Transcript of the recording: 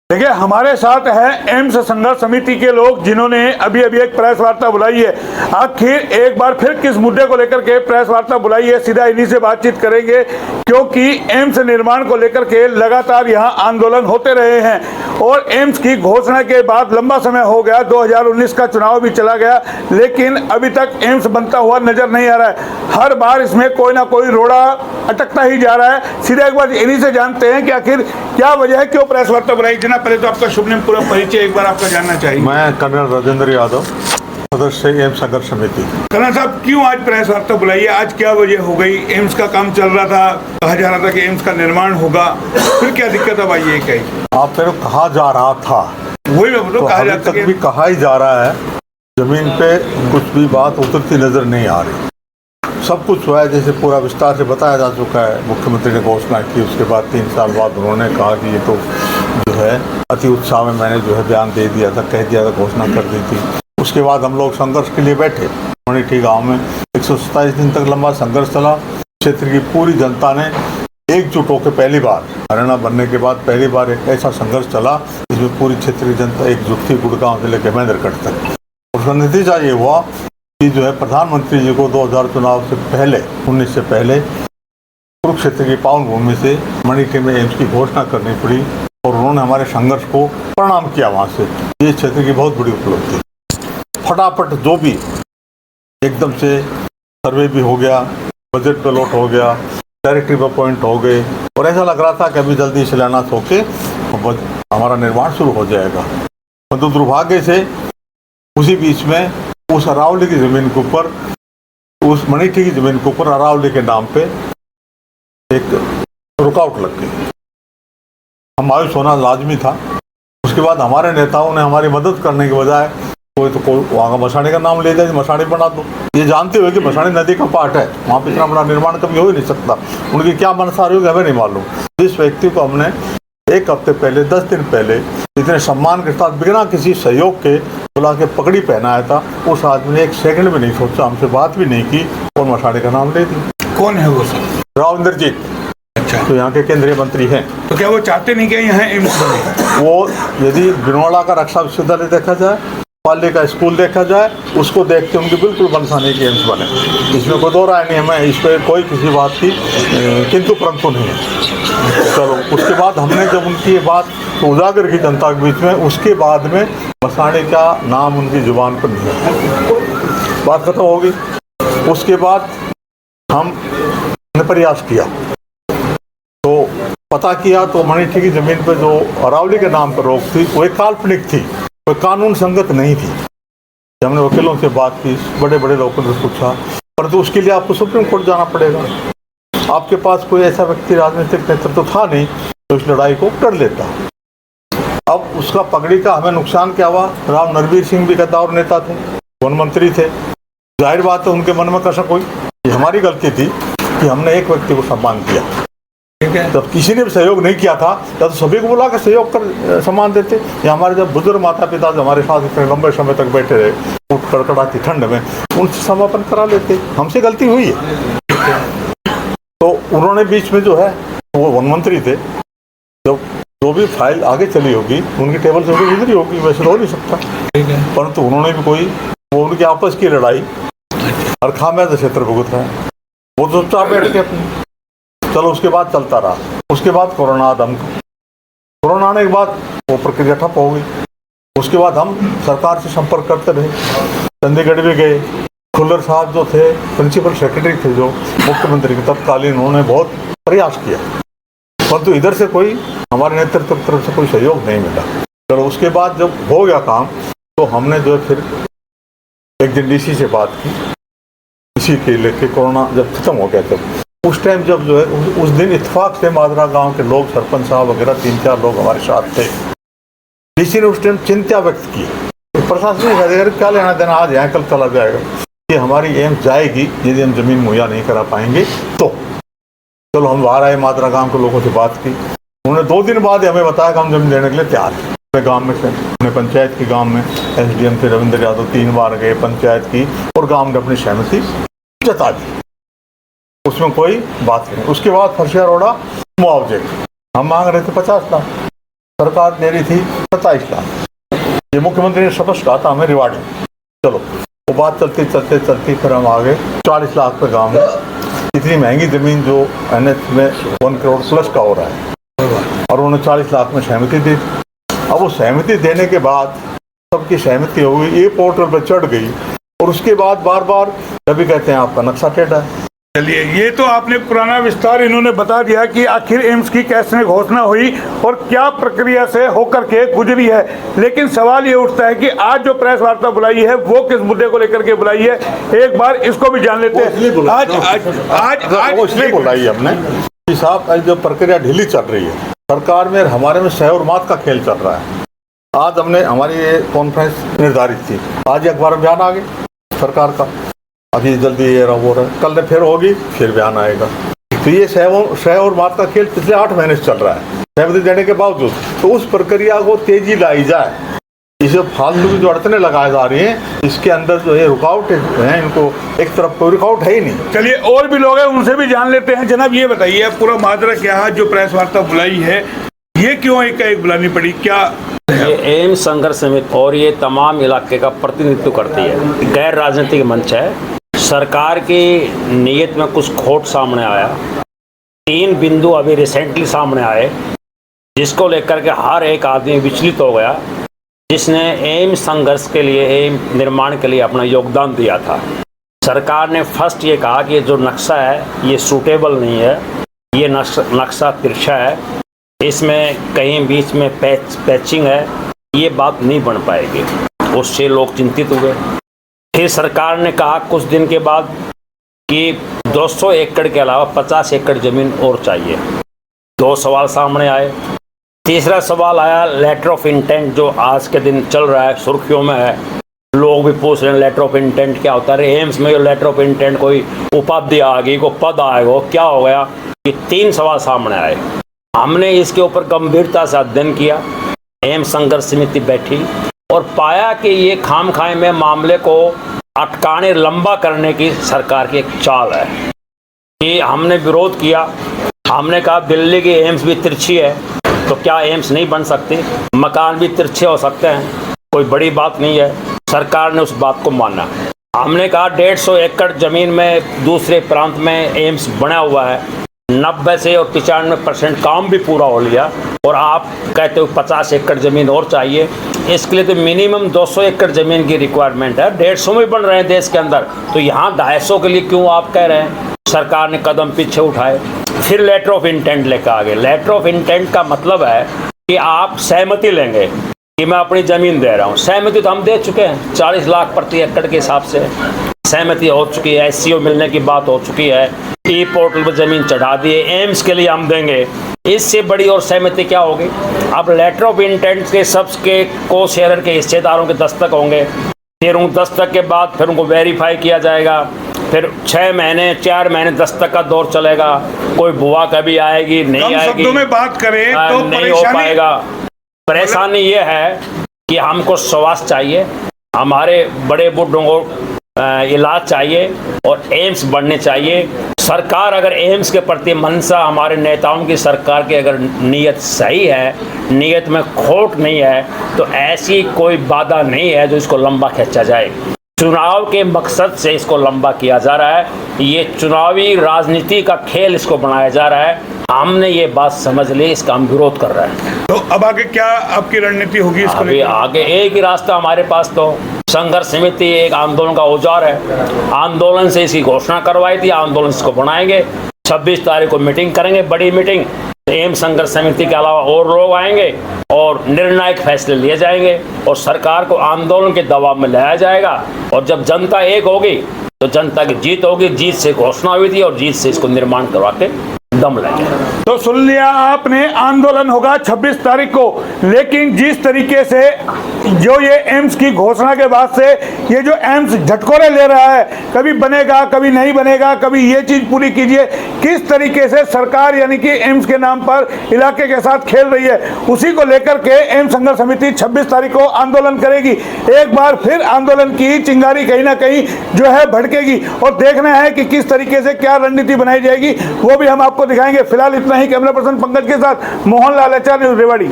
देखिए, हमारे साथ है एम्स संघर्ष समिति के लोग जिन्होंने अभी अभी एक प्रेस वार्ता बुलाई है। आखिर एक बार फिर किस मुद्दे को लेकर के प्रेस वार्ता बुलाई है, सीधा इन्हीं से बातचीत करेंगे, क्योंकि एम्स निर्माण को लेकर के लगातार यहां आंदोलन होते रहे हैं और एम्स की घोषणा के बाद लंबा समय हो गया, 2019 का चुनाव भी चला गया, लेकिन अभी तक एम्स बनता हुआ नजर नहीं आ रहा है। हर बार इसमें कोई ना कोई रोड़ा अटकता ही जा रहा है। सीधा एक बार इन्हीं से जानते हैं कि आखिर क्या वजह है, क्यों प्रेस वार्ता बुलाई। जना, पहले तो आपका शुभ नाम, पूरा परिचय एक बार आपका जानना चाहिए। मैं कर्नल राजेंद्र यादव, सदस्य एम्स संघर्ष समिति। कर्नल साहब, क्यों आज प्रेस वार्ता बुलाई है? आज क्या वजह हो गई? एम्स का काम चल रहा था, कहा जा रहा था कि एम्स का निर्माण होगा, फिर क्या दिक्कत अब आई है? कहीं आप फिर कहा जा रहा था, वही मैं बोलूं, कहा जाता तक भी कहा ही जा रहा है। जमीन पे कुछ भी बात उतरती नजर नहीं आ रही। सब कुछ हुआ है जैसे पूरा विस्तार से बताया जा चुका है। मुख्यमंत्री ने घोषणा की, उसके बाद 3 साल बाद उन्होंने कहा कि ये तो जो है अति उत्साह में मैंने जो है बयान दे दिया था, कह दिया था, घोषणा कर दी थी। उसके बाद हम लोग संघर्ष के लिए बैठे। मणिठी गाँव में 127 दिन तक लंबा संघर्ष चला। क्षेत्र की पूरी जनता ने एकजुट होकर पहली बार, हरियाणा बनने के बाद पहली बार एक ऐसा संघर्ष चला जिसमें पूरी क्षेत्र की जनता एकजुट थी, गुड़गांव से लेकर महेंद्रगढ़ तक। उसका नतीजा ये हुआ कि जो है प्रधानमंत्री जी को 2000 चुनाव से पहले, 19 से पहले, कुरुक्षेत्र की पावन भूमि से मणिठी में एम्स की घोषणा करनी पड़ी और उन्होंने हमारे संघर्ष को प्रणाम किया। वहाँ से ये क्षेत्र की बहुत बड़ी उपलब्धि। फटाफट जो भी एकदम से सर्वे भी हो गया, बजट पे लॉट हो गया, डायरेक्टिव अपॉइंट हो गए और ऐसा लग रहा था कि अभी जल्दी शिलान्यास होके हमारा निर्माण शुरू हो जाएगा। परंतु दुर्भाग्य से उसी बीच में उस अरावली की जमीन के ऊपर, उस मणिठी की जमीन के ऊपर अरावली के नाम पे एक रुकावट लग गई। हम मायूस होना लाजमी था। उसके बाद हमारे नेताओं ने हमारी मदद करने के बजाय कोई तो कोई वहाँ का मसाणी का नाम ले जाए, मसाणी बना दो, ये जानते हुए कि मसाणी नदी का पार्ट है, वहाँ पे इतना बड़ा निर्माण कभी हो ही नहीं सकता। उनकी क्या मनसा रही होगी हमें नहीं मालूम। जिस व्यक्ति को हमने 1 हफ्ते पहले, 10 दिन पहले इतने सम्मान के साथ बिना किसी सहयोग के बुला के पगड़ी पहनाया था, उस आदमी ने 1 सेकंड भी नहीं सोचा, हमसे बात भी नहीं की और मसाणी का नाम ले दी। कौन है वो सर? राव इंद्रजीत। अच्छा, तो यहाँ के केंद्रीय मंत्री हैं। तो क्या वो चाहते नहीं कि यहाँ एम्स बने? वो यदि बिनौला का रक्षा विश्वविद्यालय देखा जाए, पाली का स्कूल देखा जाए, उसको देखते उनकी बिल्कुल मनसा नहीं कि एम्स बने। इसमें कोई दो राय नहीं है, मैं इस पर कोई किसी बात की किंतु परंतु नहीं है। चलो, उसके बाद हमने जब उनकी ये बात तो उजागर की जनता के बीच में, उसके बाद में मसाणी का नाम उनकी जुबान पर नहीं है, बात खत्म हो गई। उसके बाद हमने प्रयास किया, तो पता किया तो मणिठी की जमीन पर जो अरावली के नाम पर रोक थी वो एक काल्पनिक थी, कोई कानून संगत नहीं थी। हमने वकीलों से बात की, बड़े बड़े लोगों से पूछा, परंतु उसके लिए आपको सुप्रीम कोर्ट जाना पड़ेगा। आपके पास कोई ऐसा व्यक्ति, राजनीतिक नेतृत्व तो था नहीं तो इस लड़ाई को कर लेता। अब उसका पगड़ी का हमें नुकसान क्या हुआ? राव नरवीर सिंह भी गद्दार नेता थे, वन मंत्री थे। जाहिर बात है उनके मन में कसक हुई। ये हमारी गलती थी कि हमने एक व्यक्ति को सम्मान किया। ठीक है, जब किसी ने भी सहयोग नहीं किया था या तो सभी को बुला कर सहयोग कर सम्मान देते, या हमारे जब बुजुर्ग माता पिता जो हमारे साथ इतने लंबे समय तक बैठे रहे, उठ कड़कड़ाती ठंड में, उनसे समापन करा लेते। हमसे गलती हुई है। तो उन्होंने बीच में जो है, वो वन मंत्री थे, जब जो भी फाइल आगे चली होगी उनकी टेबल से गुजरी होगी, वैसे तो हो नहीं सकता। परंतु उन्होंने भी कोई, वो उनकी आपस की लड़ाई और खामियाजा क्षेत्र भुगत रहे हैं, वो चुपचाप बैठ के अपनी। चलो, उसके बाद चलता रहा। उसके बाद कोरोना आदम, कोरोना आने के बाद वो प्रक्रिया ठप हो गई। उसके बाद हम सरकार से संपर्क करते रहे, चंडीगढ़ भी गए। खुल्लर साहब जो थे, प्रिंसिपल सेक्रेटरी थे जो मुख्यमंत्री के तत्कालीन, उन्होंने बहुत प्रयास किया, परंतु इधर से कोई, हमारे नेतृत्व की तरफ से कोई सहयोग नहीं मिला। चलो, उसके बाद जब हो गया काम तो हमने जो है फिर एक दिन डीसी से बात की, इसी के लेके कोरोना जब खत्म हो गया, तब उस टाइम जब जो है उस दिन इत्तेफाक से माजरा गांव के लोग, सरपंच साहब वगैरह 3-4 लोग हमारे साथ थे। डीसी ने उस टाइम चिंता व्यक्त की, तो प्रशासनिक अधिकारी क्या लेना देना, आज यहाँ कल चला जाएगा, ये हमारी एम्स जाएगी यदि हम जमीन मुहैया नहीं करा पाएंगे तो। चलो, हम बाहर आए, माजरा गाँव के लोगों से बात की। उन्होंने 2 दिन बाद हमें बताया कि हम जमीन देने के लिए तैयार हैं। अपने गाँव में से, अपने पंचायत के गाँव में SDM थे रविंद्र यादव 3 बार गए पंचायत की, और गाँव ने अपनी सहमति जता दी, उसमें कोई बात नहीं। उसके बाद फरसिया रोड़ा मुआवजे हम मांग रहे थे 50 लाख, सरकार दे रही थी 27 लाख। ये मुख्यमंत्री ने स्पष्ट कहा था हमें रिवार्डिंग, चलो वो बात चलती फिर हम आगे 40 लाख पे गाँव में इतनी महंगी ज़मीन जो NH में 1 करोड़ प्लस का हो रहा है, और उन्होंने 40 लाख में सहमति दी। अब वो सहमति देने के बाद सबकी सहमति हो गई, ये पोर्टल पर चढ़ गई, और उसके बाद बार बार कभी कहते हैं आपका नक्शा टेढ़ा है। चलिए, ये तो आपने पुराना विस्तार इन्होंने बता दिया कि आखिर एम्स की कैसे घोषणा हुई और क्या प्रक्रिया से होकर के गुजरी है। लेकिन सवाल ये उठता है कि आज जो प्रेस वार्ता बुलाई है वो किस मुद्दे को लेकर के बुलाई है, एक बार इसको भी जान लेते हैं। आज इसलिए बुलाई हमने कि साहब जो प्रक्रिया ढीली चल रही है, सरकार में हमारे में सह और मात का खेल चल रहा है। आज हमने हमारी ये कॉन्फ्रेंस निर्धारित थी, आज अखबार में बयान आ गया सरकार का, अभी जल्दी ये रहा वो रहा, कल फिर होगी, फिर बयान आएगा। तो ये सह और मात का खेल पिछले 8 महीने से चल रहा है, सहमति देने के बावजूद। तो उस प्रक्रिया को तेजी लाई जाए, इसे फालतू की जो अड़चने लगाई जा रही हैं, इसके अंदर जो है रुकावट है, इनको एक तरफ कोई रुकावट है ही नहीं। चलिए, और भी लोग हैं उनसे भी जान लेते हैं। जनाब, ये बताइए पूरा माजरा क्या है, जो प्रेस वार्ता बुलाई है ये क्यों एक बुलानी पड़ी, क्या? ये एम्स संघर्ष समिति और ये तमाम इलाके का प्रतिनिधित्व करती है, गैर राजनीतिक मंच है। सरकार की नीयत में कुछ खोट सामने आया, 3 बिंदु अभी रिसेंटली सामने आए, जिसको लेकर के हर एक आदमी विचलित हो गया, जिसने एम्स संघर्ष के लिए, एम्स निर्माण के लिए अपना योगदान दिया था। सरकार ने फर्स्ट ये कहा कि जो नक्शा है ये सूटेबल नहीं है, ये नक्शा तिरछा है, इसमें कहीं बीच में पैचिंग है, ये बात नहीं बन पाएगी। उससे लोग चिंतित हुए। फिर सरकार ने कहा कुछ दिन के बाद कि 200 एकड़ के अलावा 50 एकड़ ज़मीन और चाहिए। 2 सवाल सामने आए। तीसरा सवाल आया लेटर ऑफ इंटेंट, जो आज के दिन चल रहा है, सुर्खियों में है। लोग भी पूछ रहे हैं लेटर ऑफ इंटेंट क्या होता है। एम्स में लेटर ऑफ इंटेंट कोई उपाधि आ गई, कोई पद आएगा, क्या हो गया? ये 3 सवाल सामने आए। हमने इसके ऊपर गंभीरता से अध्ययन किया। एम्स संघर्ष समिति बैठी और पाया कि ये खामखाए में मामले को अटकाने, लंबा करने की सरकार की एक चाल है। कि हमने विरोध किया, हमने कहा दिल्ली की एम्स भी तिरछी है, तो क्या एम्स नहीं बन सकती? मकान भी तिरछे हो सकते हैं, कोई बड़ी बात नहीं है। सरकार ने उस बात को माना। हमने कहा 150 एकड़ ज़मीन में दूसरे प्रांत में एम्स बना हुआ है, 90 से और 95% काम भी पूरा हो लिया, और आप कहते हो 50 एकड़ ज़मीन और चाहिए। इसके लिए तो मिनिमम 200 एकड़ ज़मीन की रिक्वायरमेंट है, 150 में बन रहे हैं देश के अंदर, तो यहाँ 250 के लिए क्यों आप कह रहे हैं? सरकार ने कदम पीछे उठाए। फिर लेटर ऑफ इंटेंट लेकर आ गए। लेटर ऑफ इंटेंट का मतलब है कि आप सहमति लेंगे कि मैं अपनी ज़मीन दे रहा हूँ। सहमति तो हम दे चुके हैं, 40 लाख प्रति एकड़ के हिसाब से सहमति हो चुकी है, SCO मिलने की बात हो चुकी है, ई पोर्टल पर ज़मीन चढ़ा दिए, एम्स के लिए हम देंगे। इससे बड़ी और सहमति क्या होगी? अब लेटर ऑफ इंटेंट के सबके को शेयर के हिस्सेदारों के दस्तक होंगे, फिर उन दस्तक के बाद फिर उनको वेरीफाई किया जाएगा, फिर 6 महीने 4 महीने दस्तक का दौर चलेगा, कोई बुआ कभी आएगी नहीं आएगी, शब्दों में बात करें तो नहीं हो पाएगा। परेशानी ये है कि हमको स्वास्थ्य चाहिए, हमारे बड़े बूढ़ों को इलाज चाहिए और एम्स बढ़ने चाहिए। सरकार अगर एम्स के प्रति मनसा, हमारे नेताओं की सरकार की अगर नीयत सही है, नीयत में खोट नहीं है, तो ऐसी कोई बाधा नहीं है जो इसको लंबा खींचा जाए। चुनाव के मकसद से इसको लंबा किया जा रहा है, ये चुनावी राजनीति का खेल इसको बनाया जा रहा है। हमने ये बात समझ ली, इसका हम विरोध कर रहे हैं। तो अब आगे क्या आपकी रणनीति होगी इसको अभी आगे एक ही रास्ता हमारे पास, तो संघर्ष समिति एक आंदोलन का औजार है। आंदोलन से इसकी घोषणा करवाई थी, आंदोलन इसको बनाएंगे। 26 तारीख को मीटिंग करेंगे, बड़ी मीटिंग। एम्स संघर्ष समिति के अलावा और लोग आएंगे और निर्णायक फैसले लिए जाएंगे और सरकार को आंदोलन के दबाव में लाया जाएगा। और जब जनता एक होगी तो जनता की जीत होगी। जीत से घोषणा हुई थी और जीत से इसको निर्माण करवा के दम लगे। तो सुन लिया आपने, आंदोलन होगा 26 तारीख को। लेकिन जिस तरीके से जो ये एम्स की घोषणा के बाद से ये जो एम्स झटकोरे ले रहा है, कभी बनेगा कभी नहीं बनेगा, कभी ये चीज पूरी कीजिए, किस तरीके से सरकार यानी कि एम्स के नाम पर इलाके के साथ खेल रही है, उसी को लेकर के एम्स संघर्ष समिति 26 तारीख को आंदोलन करेगी। एक बार फिर आंदोलन की चिंगारी कहीं ना कहीं जो है भड़केगी और देखना है कि किस तरीके से क्या रणनीति बनाई जाएगी, वो भी हम आपको दिखाएंगे। फिलहाल इतना ही। कैमरा पर्सन पंकज के साथ मोहन लाल, न्यूज़ रेवाड़ी।